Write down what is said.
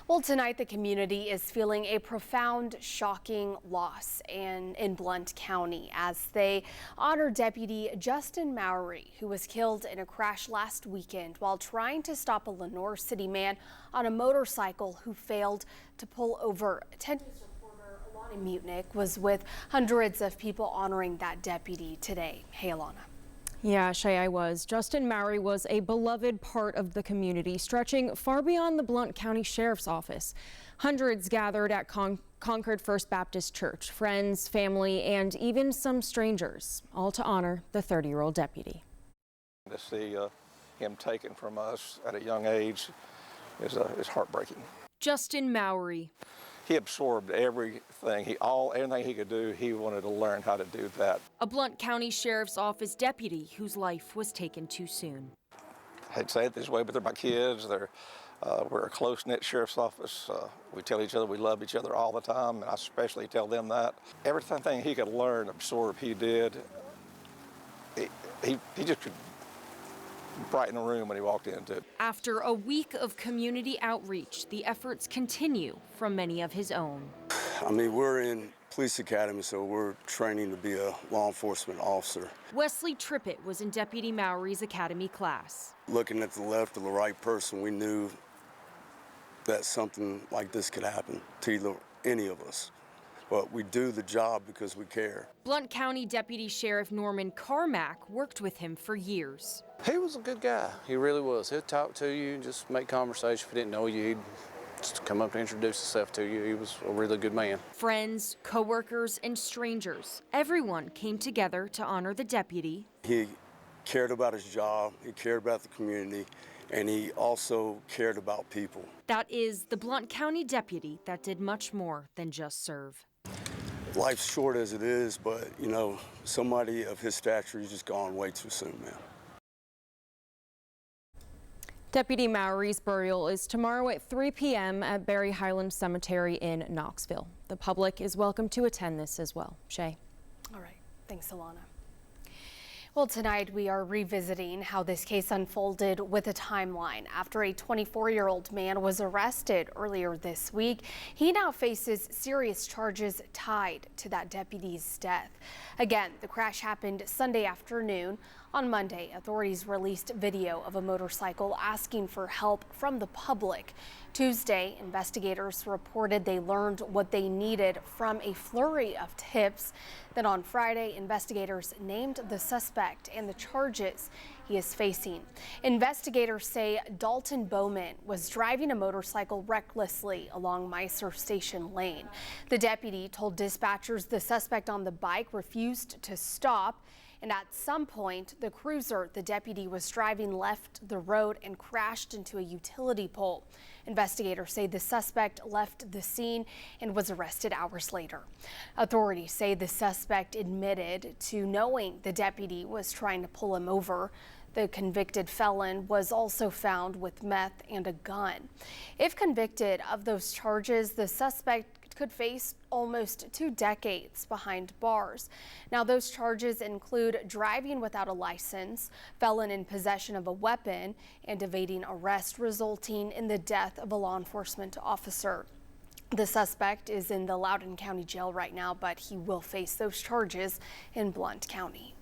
Well, tonight the community is feeling a profound, shocking loss in Blount County as they honor Deputy Justin Mowery, who was killed in a crash last weekend while trying to stop a Lenoir City man on a motorcycle who failed to pull over. 10 News reporter Alana Mutnick was with hundreds of people honoring that deputy today. Hey, Alana. Yeah, Shay, I was. Justin Mowery was a beloved part of the community, stretching far beyond the Blount County Sheriff's Office. Hundreds gathered at Concord First Baptist Church, friends, family, and even some strangers, all to honor the 30-year-old deputy. To see him taken from us at a young age is heartbreaking. Justin Mowery. He absorbed everything. Everything he could do, he wanted to learn how to do that. A Blount County Sheriff's Office deputy whose life was taken too soon. I hate to say it this way, but they're my kids. We're a close-knit sheriff's office. We tell each other we love each other all the time, and I especially tell them that. Everything he could learn, absorb, he did. He just could brighten the room when he walked into it. After a week of community outreach, the efforts continue from many of his own. I mean, we're in police academy, so we're training to be a law enforcement officer. Wesley Trippett was in Deputy Mowery's academy class. Looking at the left of the right person, we knew that something like this could happen to any of us. But we do the job because we care. Blount County Deputy Sheriff Norman Carmack worked with him for years. He was a good guy. He really was. He'd talk to you and just make conversation. If he didn't know you, he'd just come up to introduce himself to you. He was a really good man. Friends, co-workers, and strangers, everyone came together to honor the deputy. He cared about his job, he cared about the community, and he also cared about people. That is the Blount County deputy that did much more than just serve. Life's short as it is, but, you know, somebody of his stature, he's just gone way too soon, man. Deputy Mowery's burial is tomorrow at 3 p.m. at Berry Highland Cemetery in Knoxville. The public is welcome to attend this as well. Shay. All right. Thanks, Alana. Well, tonight we are revisiting how this case unfolded with a timeline. After a 24-year-old man was arrested earlier this week, he now faces serious charges tied to that deputy's death. Again, the crash happened Sunday afternoon. On Monday, authorities released video of a motorcycle asking for help from the public. Tuesday, investigators reported they learned what they needed from a flurry of tips. Then on Friday, investigators named the suspect and the charges he is facing. Investigators say Dalton Bowman was driving a motorcycle recklessly along Meiser Station Lane. The deputy told dispatchers the suspect on the bike refused to stop. And at some point, the cruiser the deputy was driving left the road and crashed into a utility pole. Investigators say the suspect left the scene and was arrested hours later. Authorities say the suspect admitted to knowing the deputy was trying to pull him over. The convicted felon was also found with meth and a gun. If convicted of those charges, the suspect could face almost 2 decades behind bars. Now, those charges include driving without a license, felon in possession of a weapon, and evading arrest, resulting in the death of a law enforcement officer. The suspect is in the Loudoun County Jail right now, but he will face those charges in Blount County.